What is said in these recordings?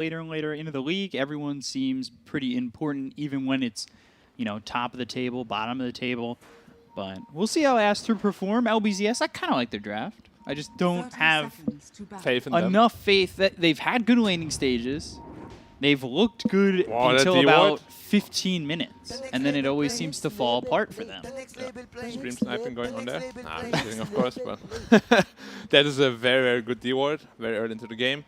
later and later into the league, everyone seems pretty important, even when it's, you know, top of the table, bottom of the table. But we'll see how Aster perform. LBZS, I kind of like their draft. I just don't have faith in them. enough faith that they've had good laning stages. They've looked good Wow, until that about D-ward. 15 minutes, and then it always seems to fall apart for them. Stream sniping going on there? Nah, I'm just kidding, of course, but that is a very, very good D-ward, very early into the game.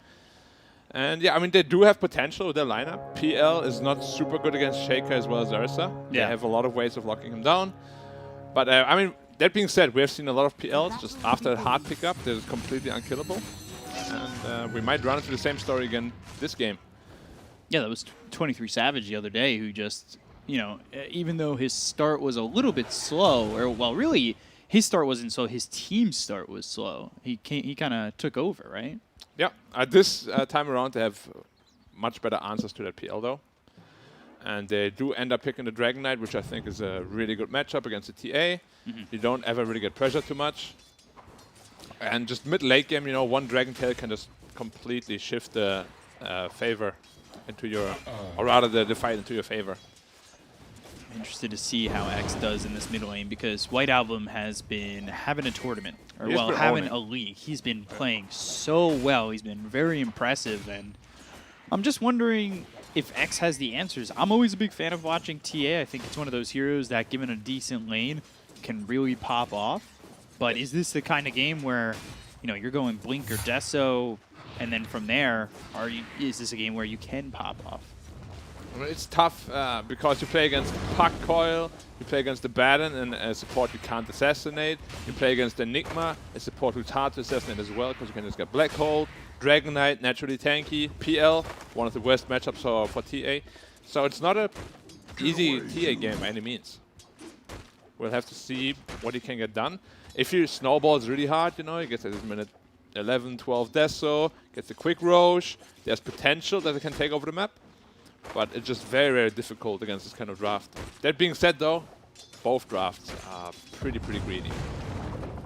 And yeah, I mean, they do have potential with their lineup. PL is not super good against Shaker as well as Ursa. They have a lot of ways of locking him down. But I mean, that being said, we have seen a lot of PLs just after a hard pickup. They're completely unkillable. And we might run into the same story again this game. Yeah, that was 23 Savage the other day who just, you know, even though his start was a little bit slow, or well, really, his start wasn't slow, his team's start was slow. He kind of took over, right? Yeah, at this time around, they have much better answers to that PL, though. And they do end up picking the Dragon Knight, which I think is a really good matchup against the TA. You don't ever really get pressure too much. And just mid-late game, you know, one Dragon Tail can just completely shift the favor into your, or rather the fight into your favor. I'm interested to see how X does in this mid lane, because White Album has been having a tournament, or well, having a league. He's been playing so well. He's been very impressive, and I'm just wondering if X has the answers. I'm always a big fan of watching TA. I think it's one of those heroes that, given a decent lane, can really pop off. But is this the kind of game where, you know, you're going Blink or Deso, and then from there, is this a game where you can pop off? Well, it's tough because you play against Puck Coil, you play against the Baron, and a support you can't assassinate. You play against Enigma, a support who's hard to assassinate as well, because you can just get Black Hole. Dragon Knight, naturally tanky. PL, one of the worst matchups for TA. So it's not a easy TA game by any means. We'll have to see what he can get done. If he snowballs really hard, you know, he gets at his minute 11, 12 Deso, gets a quick Roche. There's potential that he can take over the map. But it's just very, very difficult against this kind of draft. That being said, though, both drafts are pretty greedy.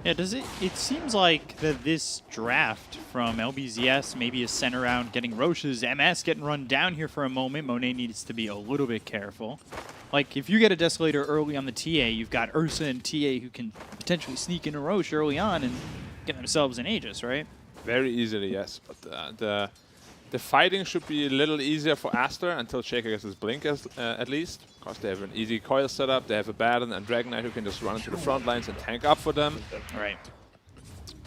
Yeah, it seems like that this draft from LBZS maybe is sent around getting Roche's MS getting run down here for a moment. Monet needs to be a little bit careful. Like, if you get a Desolator early on the TA, you've got Ursa and TA who can potentially sneak into Roche early on and get themselves an Aegis, right? Very easily, yes. But the fighting should be a little easier for Aster until Shaker gets his Blink at least. Because they have an easy coil setup, they have a Baron and Dragon Knight who can just run into the front lines and tank up for them. Right.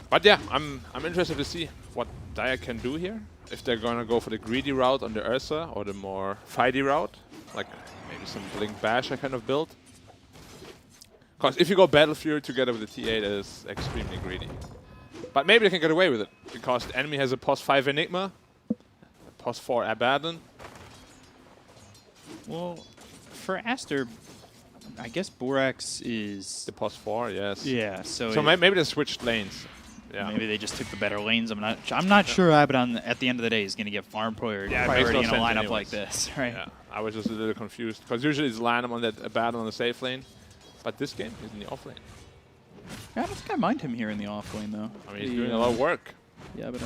But yeah, I'm interested to see what Dia can do here. If they're gonna go for the greedy route on the Ursa or the more fighty route, like maybe some Blink Bash I kind of build. Because if you go Battle Fury together with the TA, that is extremely greedy. But maybe they can get away with it, because the enemy has a +5 Enigma, a +4 Abaddon. Well, for Aster, I guess Borax is the +4, yes. Yeah, so maybe they switched lanes. Yeah. Maybe they just took the better lanes. I'm not sure Abaddon at the end of the day is going to get farm priority in a lineup like this, right? Yeah, I was just a little confused, because usually it's line him on that Abaddon on the safe lane, but this game he's in the off lane. I don't think I mind him here in the off lane, though. I mean, he's doing a lot of work. Yeah, but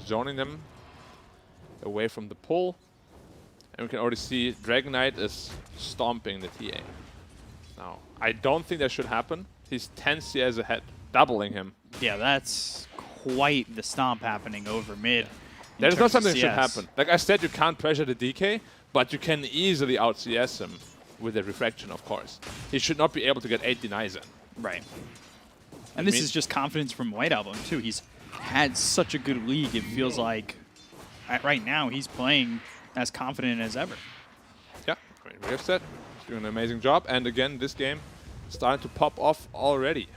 zoning them away from the pull. And we can already see Dragon Knight is stomping the TA. Now, I don't think that should happen. He's 10 CS ahead, doubling him. Yeah, that's quite the stomp happening over mid. That is not something that should happen. Like I said, you can't pressure the DK, but you can easily out-CS him with a refraction, of course. He should not be able to get 8 denies in. Right. And this is just confidence from White Album, too. He's had such a good league. It feels like right now he's playing as confident as ever. Yeah, great. We have said he's doing an amazing job. And again, this game starting to pop off already.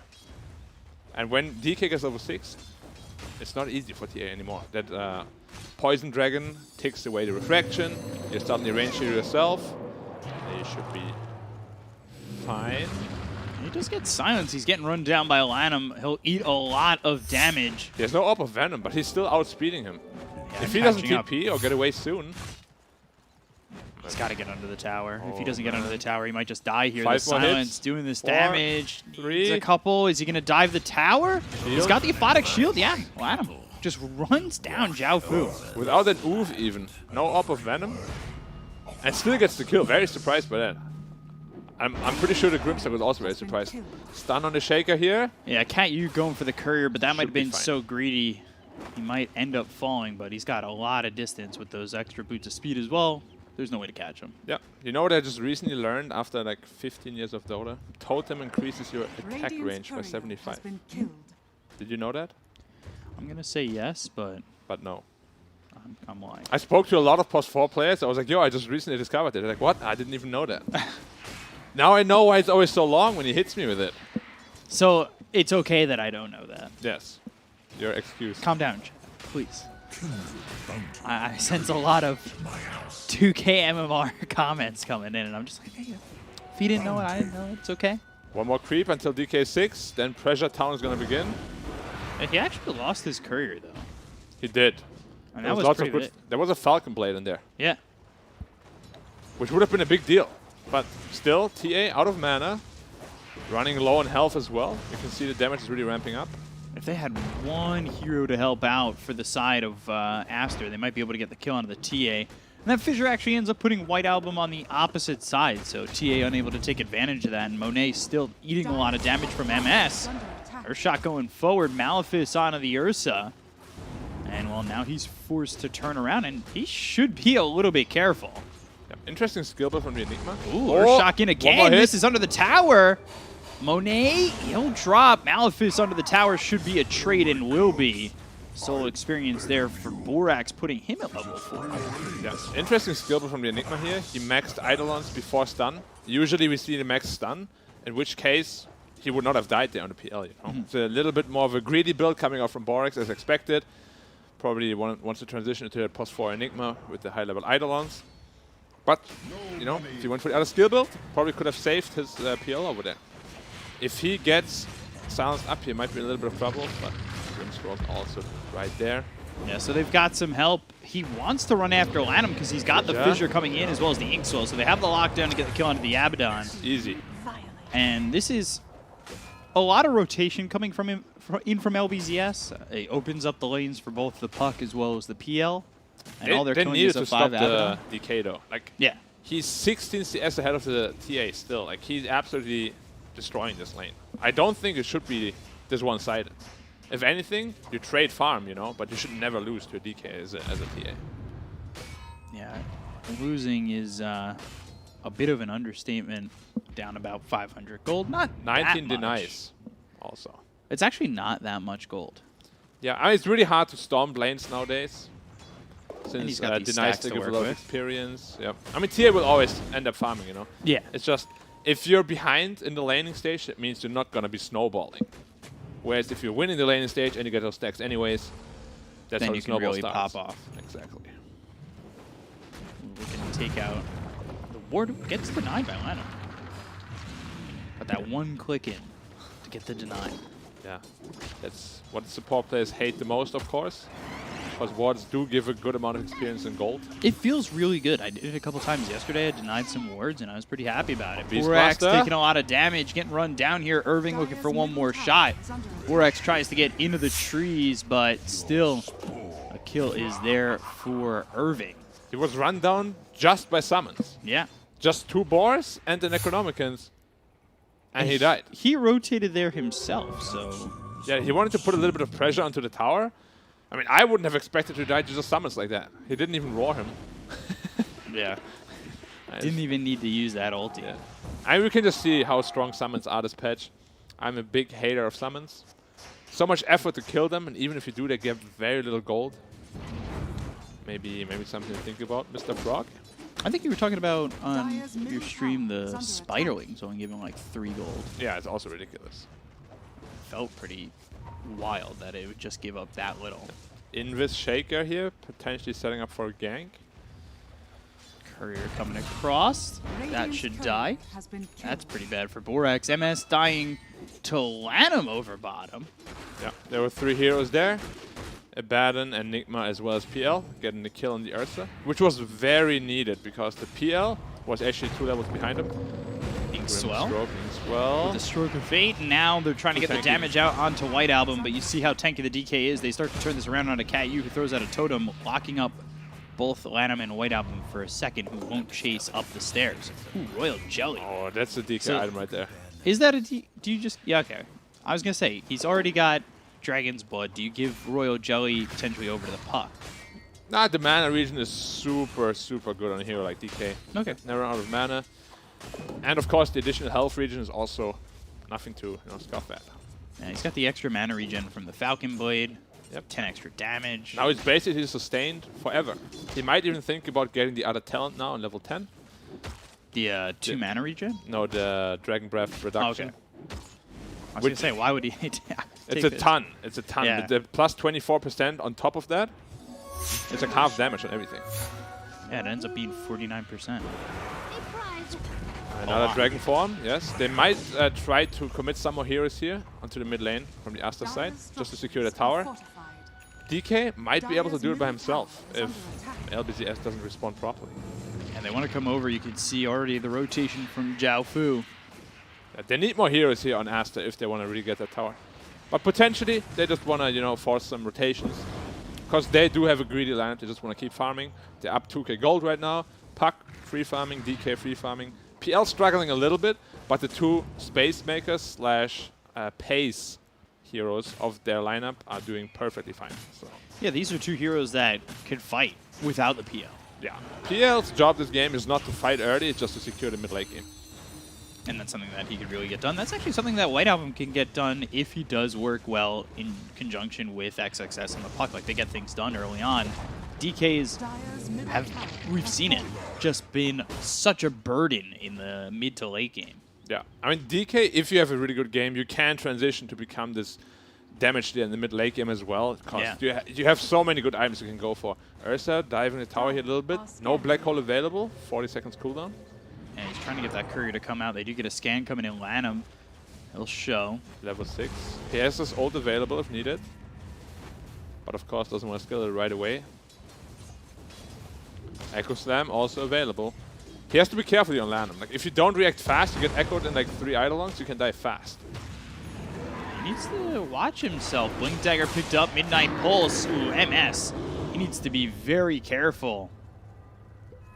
And when DK gets over 6, it's not easy for TA anymore. That Poison Dragon takes away the refraction. You're suddenly range hero yourself. They should be fine. He just gets silenced. He's getting run down by Alanum. He'll eat a lot of damage. There's no up of Venom, but he's still outspeeding him. Yeah, if he doesn't TP or get away soon... He's got to get under the tower. If he doesn't get under the tower, he might just die here. 5 the silence doing this 4, damage. 3. Needs a couple. Is he going to dive the tower? He's got the Aphotic Shield. Yeah, Alanum. just runs down Zhao Fu. Without an oof even. No op of Venom. And still gets the kill. Very surprised by that. I'm pretty sure the Grimstock was also very surprised. Stun on the Shaker here. Yeah, Cat Yu going for the courier, but that might have been fine. so greedy. He might end up falling, but he's got a lot of distance with those extra boots of speed as well. There's no way to catch him. Yeah. You know what I just recently learned after like 15 years of Dota? Totem increases your attack range by 75. Did you know that? I'm going to say yes, but no. I'm lying. I spoke to a lot of post 4 players. I was like, yo, I just recently discovered it. They're like, what? I didn't even know that. Now I know why it's always so long when he hits me with it. So it's okay that I don't know that. Yes. Your excuse. Calm down, chat, please. I sense a lot of 2K MMR comments coming in, and I'm just like, hey, if you didn't know it, I didn't know it. It's okay. One more creep until DK6. Then Pressure Town is going to begin. And he actually lost his courier, though. He did. And that was pretty good. There was a Falcon Blade in there. Yeah. Which would have been a big deal. But still, TA out of mana. Running low on health as well. You can see the damage is really ramping up. If they had one hero to help out for the side of Aster, they might be able to get the kill onto the TA. And that Fissure actually ends up putting White Album on the opposite side, so TA unable to take advantage of that, and Monet still eating a lot of damage from MS. Her shot going forward, Malefice onto the Ursa. And, well, now he's forced to turn around, and he should be a little bit careful. Yep. Interesting skill build from the Enigma. Ooh, Urshak in again. This is under the tower. Monet, he'll drop. Malefice under the tower should be a trade and will be. Solo experience there for Borax, putting him at level 4. Yeah. Interesting skill build from the Enigma here. He maxed Eidolons before stun. Usually we see the max stun, in which case he would not have died there on the PL. You know? It's a little bit more of a greedy build coming out from Borax as expected. Probably wants to transition into a post 4 Enigma with the high level Eidolons. But, you know, if he went for the other skill build, probably could have saved his PL over there. If he gets silenced up here, might be a little bit of trouble, but Grimscroll also right there. Yeah, so they've got some help. He wants to run after Lanham because he's got the Fissure coming in as well as the Inkswell, so they have the lockdown to get the kill onto the Abaddon. Easy. And this is a lot of rotation coming from him from LBZS. It opens up the lanes for both the Puck as well as the PL. And all they're they killing needed is to a stop 5 Abaddon. the DK though. Like, yeah. He's 16 CS ahead of the TA still. Like, he's absolutely destroying this lane. I don't think it should be this one-sided. If anything, you trade farm, you know, but you should never lose to a DK as a TA. Yeah, losing is a bit of an understatement. Down about 500 gold, not 19 that denies also. It's actually not that much gold. Yeah, I mean, it's really hard to storm lanes nowadays. Since got these denies stacks to to give a work lot of with. experience. Yep. I mean, TA will always end up farming, you know. Yeah. It's just, if you're behind in the laning stage, it means you're not going to be snowballing. Whereas if you're winning the laning stage and you get those stacks anyways, that's then how you the can snowball really starts. pop off. Exactly. We can take out the ward. Gets denied by Lanham. But that one click in to get the deny. Yeah, that's what the support players hate the most, of course. Because wards do give a good amount of experience in gold. It feels really good. I did it a couple times yesterday. I denied some wards, and I was pretty happy about it. Beast Borax Blaster. taking a lot of damage, getting run down here. Irving looking for one more shot. Borax tries to get into the trees, but still a kill is there for Irving. He was run down just by summons. Yeah. Just 2 boars and the Necronomicons. And he died. He rotated there himself, so... Yeah, he wanted to put a little bit of pressure onto the tower. I mean, I wouldn't have expected to die to just summons like that. He didn't even roar him. Yeah. Didn't even need to use that ulti. Yeah. And we can just see how strong summons are this patch. I'm a big hater of summons. So much effort to kill them, and even if you do, they get very little gold. Maybe something to think about, Mr. Frog. I think you were talking about on your stream the Spiderlings only giving like 3 gold. Yeah, it's also ridiculous. Felt pretty wild that it would just give up that little. Invis Shaker here, potentially setting up for a gank. Courier coming across. That should die. That's pretty bad for Borax. MS dying to Lanham over bottom. Yeah, there were 3 heroes there. Abaddon, Enigma, as well as PL, getting the kill on the Ursa, which was very needed because the PL was actually 2 levels behind him. Inkswell. well. With the Stroke of Fate, and now they're trying to get the damage out onto White Album, but you see how tanky the DK is. They start to turn this around onto Cat U, who throws out a totem, locking up both Lanham and White Album for a second, who won't chase up the stairs. Ooh, Royal Jelly. Oh, that's a DK item right there. Is that a do you just... Yeah, okay. I was going to say, he's already got Dragon's Blood. Do you give Royal Jelly potentially over to the puck? Nah, the mana regen is super, super good on a hero like DK. Okay. Never out of mana. And of course, the additional health regen is also nothing to scoff at. Yeah, he's got the extra mana regen from the Falcon Blade. Yep. 10 extra damage. Now it's basically sustained forever. He might even think about getting the other talent now on level 10. The 2 mana regen? No, the Dragon Breath reduction. Oh, okay. I was going to say, why would he It's a ton. It's a ton. Yeah. With the plus 24% on top of that, it's like half damage on everything. Yeah, it ends up being 49%. Another Dragon Form, yes. They might try to commit some more heroes here onto the mid lane from the Aster side, just to secure the tower. DK might be able to do it by himself if LBZS doesn't respond properly. And they want to come over. You can see already the rotation from Zhao Fu. Yeah, they need more heroes here on Aster if they want to really get that tower. But potentially, they just want to, force some rotations. Because they do have a greedy lineup, they just want to keep farming. They're up 2k gold right now. Puck, free farming, DK, free farming. PL struggling a little bit, but the two space makers slash pace heroes of their lineup are doing perfectly fine. So Yeah, these are two heroes that can fight without the PL. yeah, PL's job this game is not to fight early, it's just to secure the mid-late game. And that's something that he could really get done. That's actually something that White Album can get done if he does work well in conjunction with XXS and the puck. Like, they get things done early on. DKs have, we've seen it, just been such a burden in the mid to late game. Yeah, I mean, DK, if you have a really good game, you can transition to become this damage there in the mid-late game as well. Because you have so many good items you can go for. Ursa diving the tower here a little bit. No black hole available. 40 seconds cooldown. And he's trying to get that courier to come out. They do get a scan coming in Lanham. He'll show. Level 6. He has his ult available if needed. But of course doesn't want to skill it right away. Echo Slam also available. He has to be careful here on Lanham. Like, if you don't react fast, you get echoed in like 3 Eidolons, you can die fast. He needs to watch himself. Blink Dagger picked up. Midnight Pulse. Ooh, MS. He needs to be very careful.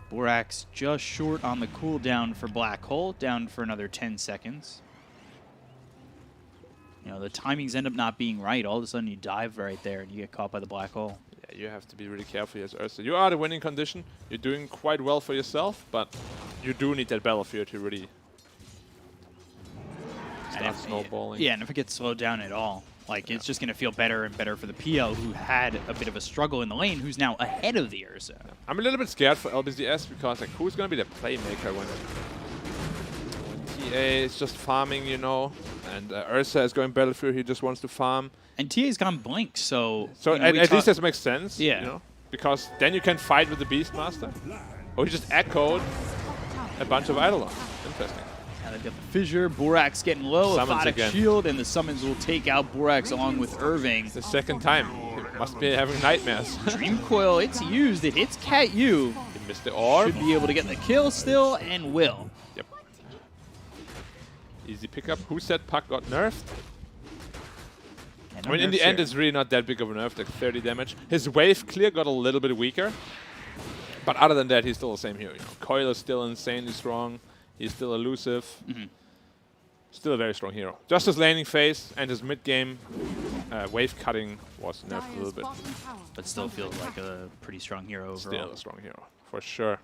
Borax just short on the cooldown for Black Hole. Down for another 10 seconds. The timings end up not being right. All of a sudden you dive right there and you get caught by the Black Hole. Yeah, you have to be really careful as Ursa. You are the winning condition. You're doing quite well for yourself, but you do need that battlefield to really start snowballing. Yeah, and if it gets slowed down at all, like, it's just going to feel better and better for the PL, who had a bit of a struggle in the lane, who's now ahead of the Ursa. Yeah. I'm a little bit scared for LBZS because, like, who's going to be the playmaker when TA is just farming, and Ursa is going battlefield, he just wants to farm. And TA's gone Blink, so at least this makes sense, yeah. Because then you can fight with the Beastmaster. Or he just echoed a bunch of Eidolons. Interesting. Now they've got the Fissure, Borax getting low, Aphotic Shield, and the Summons will take out Borax along with Irving. It's the second time. He must be having nightmares. Dream Coil, it's used. It hits Cat U. He missed the orb. Should be able to get the kill still, and will. Yep. Easy pickup. Who said Puck got nerfed? I mean, in the end, it's really not that big of a nerf, like 30 damage. His wave clear got a little bit weaker. But other than that, he's still the same hero. Coil is still insanely strong. He's still elusive. Still a very strong hero. Just his laning phase and his mid-game wave cutting was nerfed a little bit. But still feels like a pretty strong hero overall. Still a strong hero, for sure.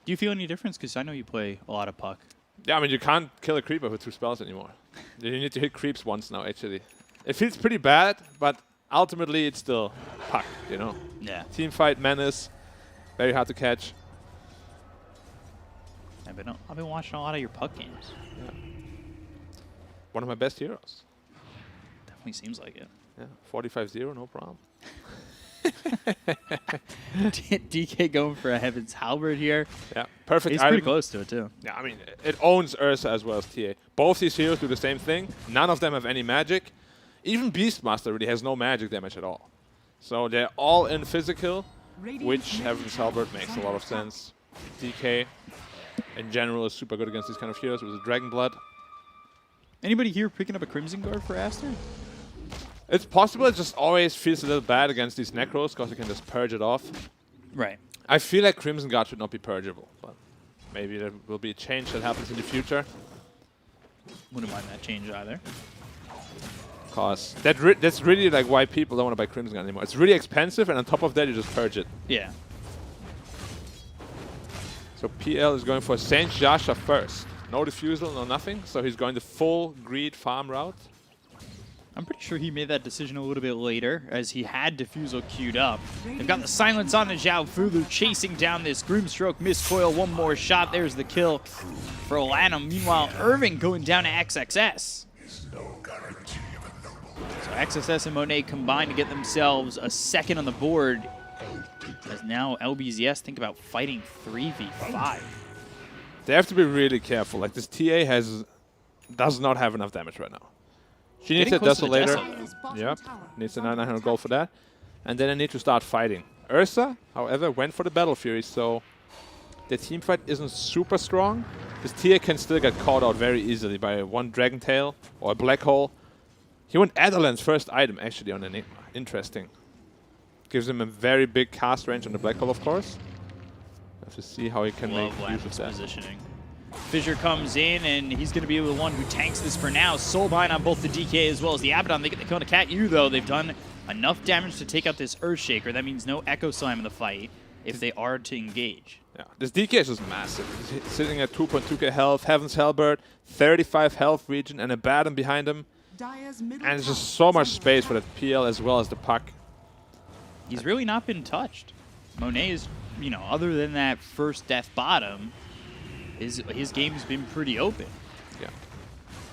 Do you feel any difference? Because I know you play a lot of Puck. Yeah, I mean, you can't kill a creeper with 2 spells anymore. You need to hit creeps once now, actually. It feels pretty bad, but ultimately it's still Puck, Yeah. Teamfight, menace, very hard to catch. I've been watching a lot of your Puck games. Yeah. One of my best heroes. Definitely seems like it. Yeah, 45-0, no problem. DK going for a Heaven's Halberd here. Yeah, perfect He's item. pretty close to it, too. Yeah, I mean, it owns Ursa as well as TA. Both these heroes do the same thing. None of them have any magic. Even Beastmaster really has no magic damage at all. So they're all in physical, which Heaven's Halberd makes a lot of sense. DK, in general, is super good against these kind of heroes with the Dragon Blood. Anybody here picking up a Crimson Guard for Aster? It's possible. It just always feels a little bad against these Necros because you can just purge it off. Right. I feel like Crimson Guard should not be purgeable, but maybe there will be a change that happens in the future. Wouldn't mind that change either. Because that's really like why people don't want to buy Crimson Guard anymore. It's really expensive, and on top of that, you just purge it. Yeah. So PL is going for Saint Jasha first. No defusal, no nothing. So he's going the full greed farm route. I'm pretty sure he made that decision a little bit later, as he had Diffusal queued up. They've got the silence on the Zhao Fu. They're chasing down this Grimstroke Mistcoil. One more shot. There's the kill for Lanham. Meanwhile, Irving going down to XXS. So XSS and Monet combine to get themselves a second on the board. As now LBZS think about fighting 3v5. They have to be really careful. Like this TA does not have enough damage right now. She needs a Desolator. Yep, needs a 900 gold for that. And then they need to start fighting. Ursa, however, went for the Battle Fury, so the team fight isn't super strong. This TA can still get caught out very easily by one Dragon Tail or a Black Hole. He went Adelan's first item actually on Enigma. Interesting. Gives him a very big cast range on the Black Hole, of course. Have to see how he can make use of that. Positioning. Fissure comes in, and he's going to be the one who tanks this for now. Soulbind on both the DK as well as the Abaddon. They get the kill on Cat U, though. They've done enough damage to take out this Earthshaker. That means no Echo Slime in the fight if they are to engage. Yeah, this DK is just massive. He's sitting at 2.2k health, Heaven's Hellbird, 35 health region, and Abaddon behind him. And there's just so much space for that PL as well as the puck. He's really not been touched. Monet is, you know, other than that first death bottom, his game's been pretty open. Yeah.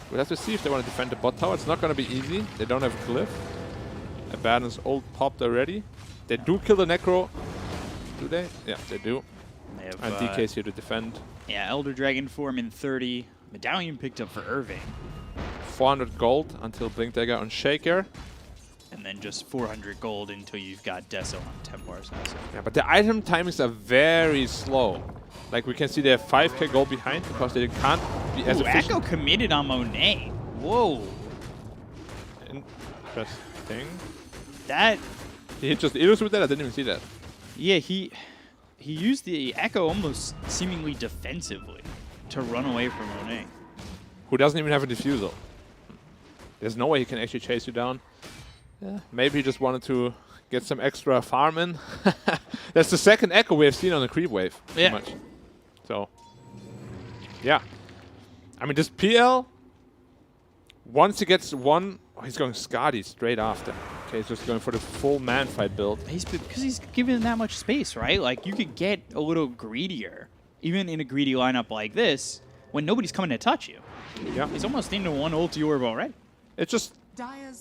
We'll have to see if they want to defend the bot tower. It's not going to be easy. They don't have a Glyph. Abaddon's ult popped already. They do kill the Necro. Do they? Yeah, they do. They have, and DK's here to defend. Yeah, Elder Dragon form in 30. Medallion picked up for Irving. 400 gold until Blink Dagger on Shaker. And then just 400 gold until you've got Deso on Templars also. Yeah, but the item timings are very slow. Like we can see they have 5k gold behind because they can't be as efficient. Echo committed on Monet. Whoa. Interesting. That... He hit just Ilus with that? I didn't even see that. Yeah, he used the Echo almost seemingly defensively to run away from Monet. Who doesn't even have a Diffusal. There's no way he can actually chase you down. Yeah, maybe he just wanted to get some extra farm in. That's the second Echo we have seen on the creep wave. Yeah. Much. So, yeah. I mean, this PL, once he gets one, oh, he's going Skadi straight after. Okay, he's just going for the full man fight build. Because he's given that much space, right? Like, you could get a little greedier, even in a greedy lineup like this, when nobody's coming to touch you. Yeah. He's almost into one ulti orb already. It's just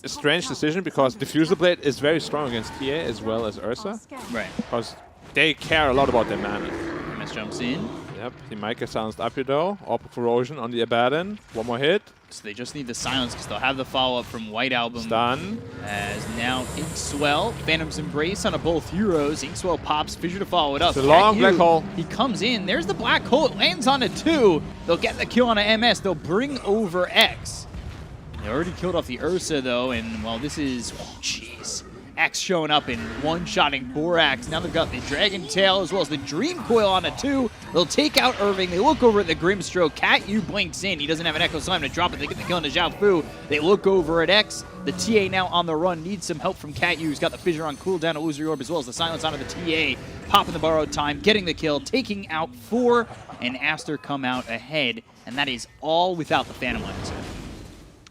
a strange decision because Diffusal Blade is very strong against TA as well as Ursa. Right. Because they care a lot about their mana. MS jumps in. Yep, the Micah silenced up here though. Orb of Corrosion on the Abaddon. One more hit. So they just need the silence because they'll have the follow-up from White Album. Stun. As now Inkswell, Phantom's Embrace on both heroes. Inkswell pops, Fissure to follow it up. It's a long Black Hole. He comes in. There's the Black Hole. It lands on a 2. They'll get the kill on a MS. They'll bring over X. They already killed off the Ursa, though, and, well, this is... Oh, jeez. X showing up and one-shotting Borax. Now they've got the Dragon Tail as well as the Dream Coil on a 2. They'll take out Irving. They look over at the Grimstroke. Cat U blinks in. He doesn't have an Echo Slime to drop it. They get the kill on the Zhao Fu. They look over at X. The TA now on the run. Needs some help from Cat U. He's got the Fissure on cooldown, Illusory Orb, as well as the Silence onto the TA. Popping the borrowed time, getting the kill, taking out 4, and Aster come out ahead. And that is all without the Phantom Lancer.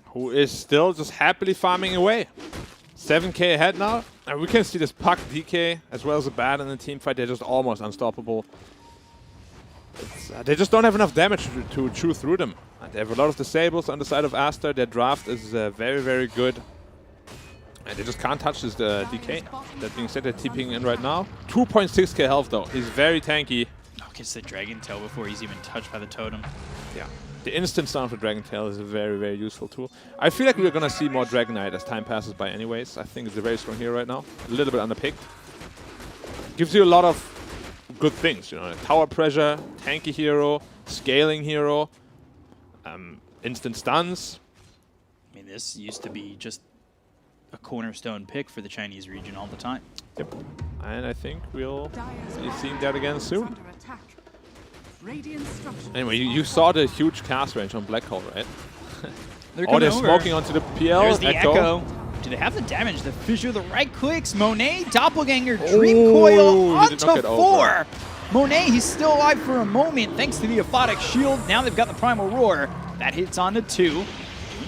Who is still just happily farming away. 7k ahead now. And we can see this Puck, DK, as well as a Bat in the team fight. They're just almost unstoppable. They just don't have enough damage to chew through them. And they have a lot of disables on the side of Aster. Their draft is very, very good. And they just can't touch this DK. That being said, they're TPing in right now. 2.6k health though. He's very tanky. Oh, gets the Dragon Tail before he's even touched by the totem. Yeah. The instant stun for Dragon Tail is a very, very useful tool. I feel like we're going to see more Dragonite as time passes by anyways. I think it's a very strong hero right now. A little bit underpicked. Gives you a lot of good things, you know. Tower pressure, tanky hero, scaling hero, instant stuns. I mean, this used to be just a cornerstone pick for the Chinese region all the time. Yep. And I think we'll be seeing that again soon. Anyway, you saw the huge cast range on Black Hole, right? They're smoking onto the PL. There's the Echo. Do they have the damage? The Fissure, the right clicks. Monet, Doppelganger, Dream Coil onto 4. Monet, he's still alive for a moment thanks to the Aphotic Shield. Now they've got the Primal Roar. That hits onto 2. Doing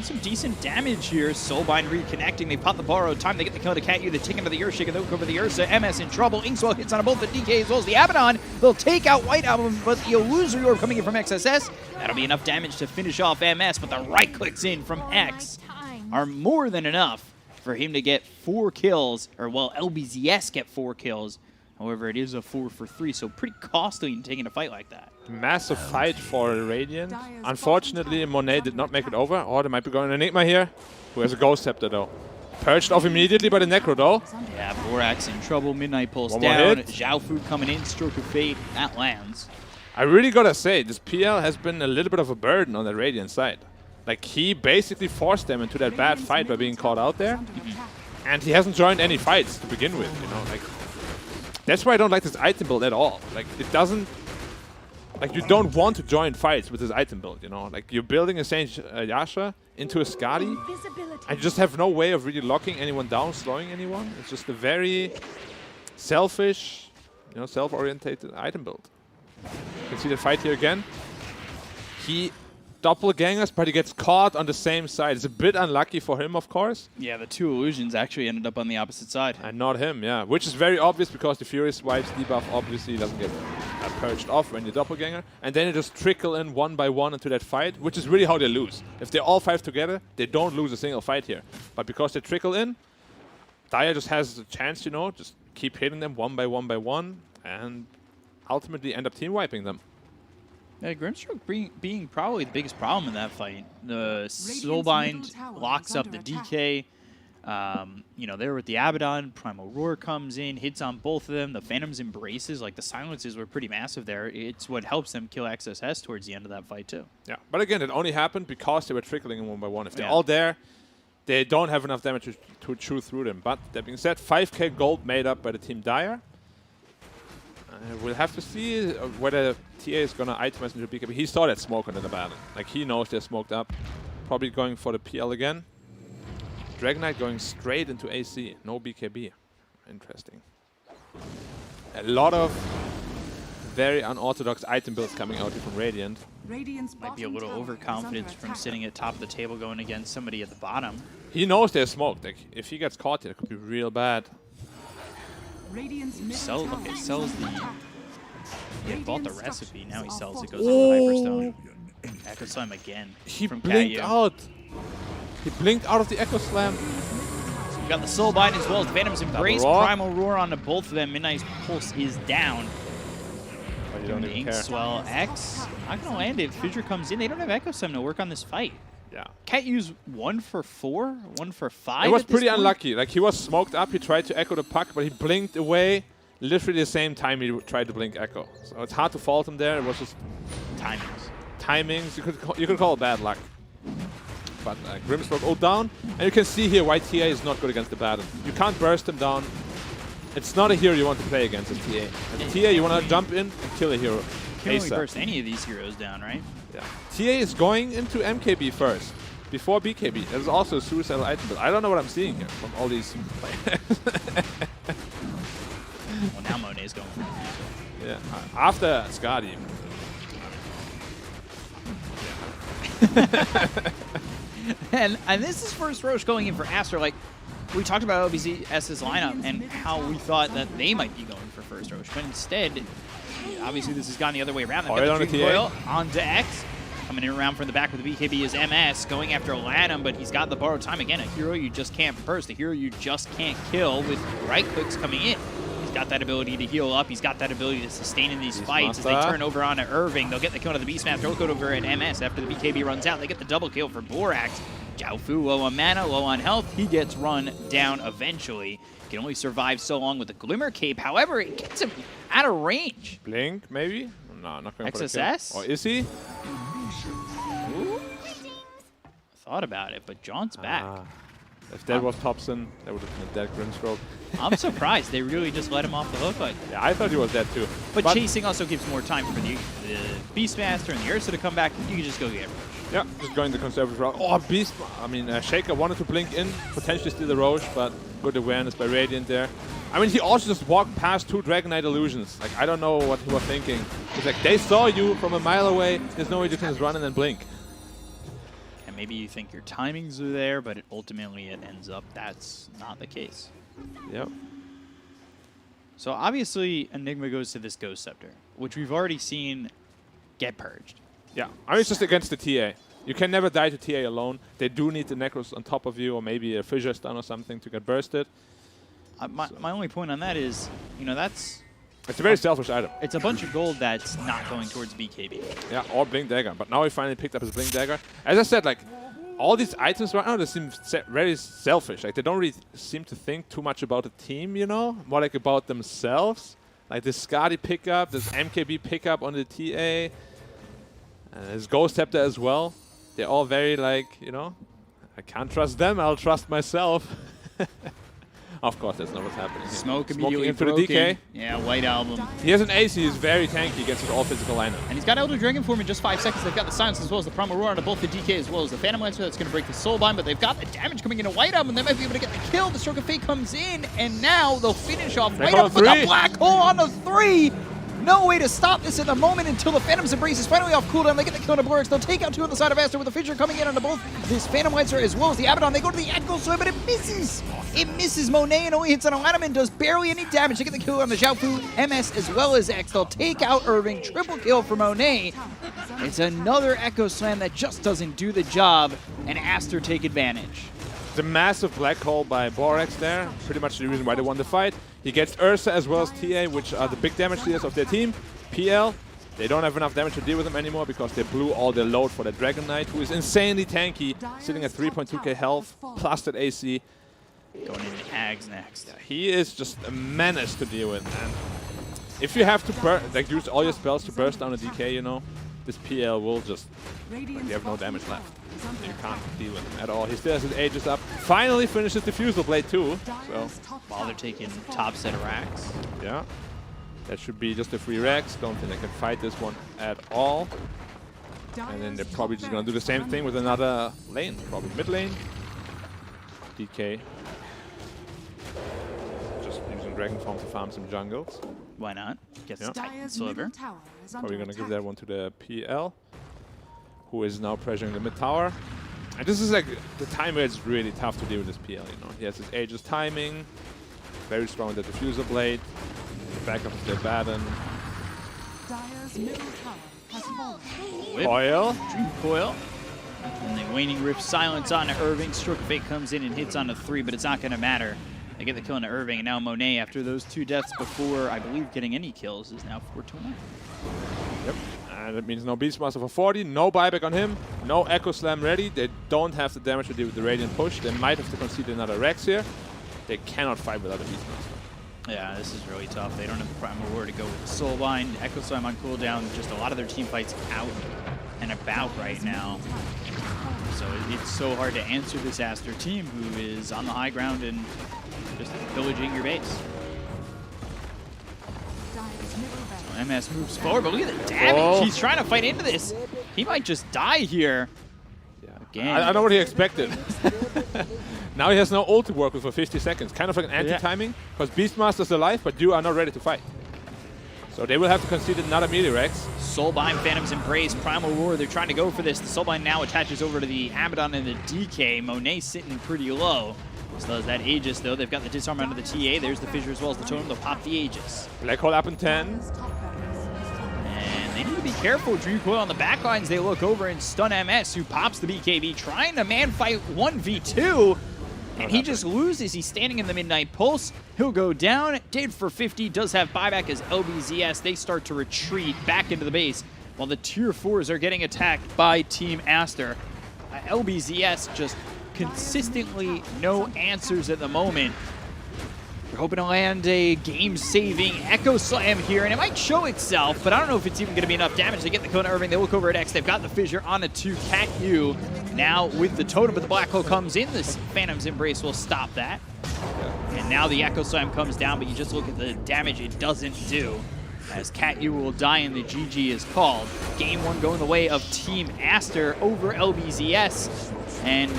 some decent damage here. Soulbind reconnecting. They pop the borrowed time. They get the kill to Cat-U. They take him to the Earthshaker. They look over the Ursa. MS in trouble. Inkswell hits on both the DK as well as the Abaddon. They'll take out White Album, but the Illusory Orb coming in from XSS. That'll be enough damage to finish off MS, but the right clicks in from X are more than enough for him to get 4 kills, or well, LBZS get 4 kills. However, it is a 4 for 3, so pretty costly in taking a fight like that. Massive fight for Radiant. Unfortunately, Monet did not make it over. Oh, they might be going Enigma here, who has a Ghost Scepter though. Purged off immediately by the Necro though. Yeah, Borax in trouble. Midnight Pulse down. Zhao Fu coming in. Stroke of Fate. That lands. I really gotta say, this PL has been a little bit of a burden on the Radiant side. Like, he basically forced them into that bad fight by being caught out there. And he hasn't joined any fights to begin with, you know. Like, that's why I don't like this item build at all. Like, it doesn't... Like, you don't want to join fights with this item build, you know. Like, you're building a Saint Yasha into a Skadi, and you just have no way of really locking anyone down, slowing anyone. It's just a very selfish, you know, self-orientated item build. You can see the fight here again. He doppelgangers, but he gets caught on the same side. It's a bit unlucky for him, of course. Yeah, the 2 illusions actually ended up on the opposite side. And not him, yeah. Which is very obvious because the Furious Wipes debuff obviously doesn't get purged off when you doppelganger. And then you just trickle in one by one into that fight, which is really how they lose. If they're all 5 together, they don't lose a single fight here. But because they trickle in, Daya just has a chance, you know, just keep hitting them one by one, and ultimately end up team wiping them. Yeah, Grimstroke being probably the biggest problem in that fight. The Soulbind locks up the DK. You know, there with the Abaddon, Primal Roar comes in, hits on both of them. The Phantom's Embraces, like the silences were pretty massive there. It's what helps them kill XSS towards the end of that fight too. Yeah, but again, it only happened because they were trickling in one by one. If they're all there, they don't have enough damage to chew through them. But that being said, 5k gold made up by the Team Dire. We'll have to see whether TA is going to itemize into BKB. He saw that smoke under the battle. Like, he knows they're smoked up. Probably going for the PL again. Dragon Knight going straight into AC. No BKB. Interesting. A lot of very unorthodox item builds coming out here from Radiant. Might be a little overconfidence from sitting at top of the table going against somebody at the bottom. He knows they're smoked. Like, if he gets caught here, it could be real bad. Sells the... He had bought the recipe, now he sells it, goes to the Hyperstone. Echo Slam again. He blinked out. He blinked out of the Echo Slam. So we got the Soulbind as well as Venom's Embrace. Primal Roar onto both of them. Midnight's Pulse is down. But you don't even care. Inkswell X. Not going to land it. Fissure comes in. They don't have Echo Slam to work on this fight. Yeah. Cat-U's 1 for 4, 1 for 5. It was pretty unlucky. Like, he was smoked up. He tried to echo the puck, but he blinked away literally the same time he tried to blink echo. So it's hard to fault him there. It was just timings. You could call it bad luck. But Grimstroke ult down, and you can see here why TA is not good against the Baron. You can't burst him down. It's not a hero you want to play against as TA. As TA, you want to jump in and kill a hero. Can't really burst any of these heroes down, right? Yeah. TA is going into MKB first, before BKB. That is also a suicidal item, but I don't know what I'm seeing here from all these players. Well, now Monet's going for it. Yeah, after Skadi. Yeah. and this is first Roche going in for Aster. Like, we talked about LBZS's lineup and how we thought that they might be going for first Roche, but instead, obviously this has gone the other way around. They've got the Dream Coil onto X. Coming in around from the back with the BKB is MS, going after Lanham, but he's got the borrowed time again. A hero you just can't burst, a hero you just can't kill with right clicks coming in. He's got that ability to heal up, he's got that ability to sustain in these fights. As they turn over onto Irving, they'll get the kill to the Beastmaster. They'll go over at MS after the BKB runs out. They get the double kill for Borax. Zhao Fu low on mana, low on health. He gets run down eventually. Can only survive so long with the Glimmer Cape. However, it gets him out of range. Blink, maybe? No, not going for XSS? Or is he? Ooh. thought about it, but John's back. If that was Thompson, that would have been a dead Grimstroke. I'm surprised they really just let him off the hook. Like, yeah, I thought he was dead too. But chasing also gives more time for the Beastmaster and the Ursa to come back. You can just go get Roche. Yeah, just going the conservative route. Oh, Shaker wanted to blink in, potentially steal the Roche, but good awareness by Radiant there. I mean, he also just walked past 2 Dragon Knight illusions. Like, I don't know what he was thinking. It's like, they saw you from a mile away. There's no way you can just run in and blink. And maybe you think your timings are there, but ultimately it ends up that's not the case. Yep. So obviously, Enigma goes to this Ghost Scepter, which we've already seen get purged. Yeah, I mean, it's just against the TA. You can never die to TA alone. They do need the Necros on top of you, or maybe a Fissure Stun or something to get bursted. My only point on that is, you know, it's a very selfish item. It's a bunch of gold that's not going towards BKB. Yeah, or Blink Dagger. But now he finally picked up his Blink Dagger. As I said, like, all these items right now, they seem very selfish. Like, they don't really seem to think too much about the team, you know? More like about themselves. Like this Skadi pickup, this MKB pickup on the TA. His Ghost Scepter as well. They're all very like, you know, I can't trust them, I'll trust myself. Of course, that's not what's happening. Smoke immediately into the DK. Yeah, White Album. He has an AC, he's very tanky against his all-physical lineup. And he's got Elder Dragon Form in just 5 seconds. They've got the Silence as well as the Primal Roar onto both the DK as well as the Phantom Lancer. That's going to break the Soulbind, but they've got the damage coming into White Album. They might be able to get the kill. The Stroke of Fate comes in, and now they'll finish off White Album with a Black Hole on the 3. No way to stop this at the moment until the Phantom's Embrace is finally off cooldown. They get the kill on the Blorix. They'll take out 2 on the side of Aster with the Fissure coming in onto both this Phantom Lancer as well as the Abaddon. They go to the Echo Sword, but it misses. It misses Monet and only hits on Aladdin and does barely any damage. They get the kill on the Xiaofu, MS as well as X. They'll take out Irving. Triple kill for Monet. It's another Echo Slam that just doesn't do the job, and Aster take advantage. The massive Black Hole by Borax there, pretty much the reason why they won the fight. He gets Ursa as well as TA, which are the big damage dealers of their team. PL, they don't have enough damage to deal with them anymore because they blew all their load for the Dragon Knight, who is insanely tanky, sitting at 3.2k health, plus that AC. Going into Ags next. Yeah, he is just a menace to deal with, man. If you have to use all your spells to burst down a DK, you know, this PL will just, like, you have no damage left. You can't deal with him at all. He still has his Aegis up. Finally finishes the Fusel Blade too. So while they're taking top set of racks. Yeah. That should be just a free Rex. Don't think they can fight this one at all. And then they're probably just going to do the same thing with another lane. Probably mid lane. DK. Just using Dragon Form to farm some jungles. Why not? Gets the Titan Sliver. Probably going to give that one to the PL, who is now pressuring the mid tower. And this is like the time where it's really tough to deal with this PL, you know. He has his Aegis timing. Very strong with the Diffuser Blade. Back up to the Abaddon. Coil. Dream Coil. And then Waning Rift Silence on Irving. Stroke of Fate comes in and hits on the 3, but it's not going to matter. They get the kill on Irving, and now Monet, after those 2 deaths before, I believe, getting any kills, is now 4-2-1. Yep. And that means no Beastmaster for 40, no buyback on him, no Echo Slam ready. They don't have the damage to deal with the Radiant push. They might have to concede another Rex here. They cannot fight without a Beastmaster. Yeah, this is really tough. They don't have the Primal Roar to go with the Soulbind. Echo Slam on cooldown. Just a lot of their team fights out and about right now. So it's so hard to answer this Aster team who is on the high ground and just pillaging your base. So MS moves forward, but look at the damage. Oh. He's trying to fight into this. He might just die here. Yeah. Again. I know what he expected. Now he has no ult to work with for 50 seconds. Kind of like an anti-timing, because Beastmaster's alive, but you are not ready to fight. So they will have to concede another melee Rex. Soulbind, Phantom's Embrace, Primal Roar. They're trying to go for this. The Soulbind now attaches over to the Abaddon and the DK. Monet sitting pretty low. Still has that Aegis, though. They've got the Disarm onto the TA. There's the Fissure as well as the Totem. They'll pop the Aegis. Black Hole up in 10. And they need to be careful. Dream Coil on the backlines. They look over and stun MS, who pops the BKB, trying to man fight 1v2. And he just loses. He's standing in the Midnight Pulse. He'll go down. Did for 50. Does have buyback as LBZS. They start to retreat back into the base while the Tier 4s are getting attacked by Team Aster. LBZS just consistently no answers at the moment. They're hoping to land a game-saving Echo Slam here, and it might show itself, but I don't know if it's even going to be enough damage to get the Kona Irving. They look over at X. They've got the Fissure on a 2. Cat U now with the Totem, but the Black Hole comes in. This Phantom's Embrace will stop that. And now the Echo Slam comes down, but you just look at the damage it doesn't do, as Cat U will die and the GG is called. Game 1 going the way of Team Aster over LBZS, and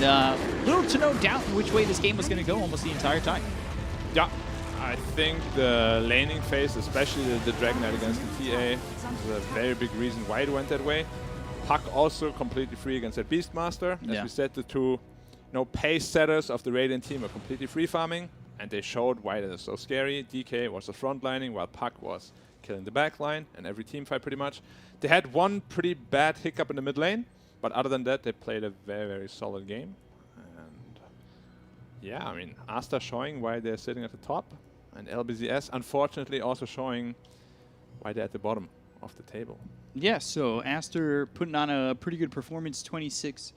little to no doubt in which way this game was going to go almost the entire time. Yeah, I think the laning phase, especially the Dragon Knight against the TA, is a very big reason why it went that way. Puck also completely free against that Beastmaster. As we said, the two pace setters of the Radiant team are completely free farming, and they showed why that is so scary. DK was the front lining, while Puck was killing the back line, and every team fight pretty much. They had one pretty bad hiccup in the mid lane, but other than that, they played a very, very solid game. Yeah, I mean, Aster showing why they're sitting at the top, and LBZS unfortunately also showing why they're at the bottom of the table. Yeah, so Aster putting on a pretty good performance, 26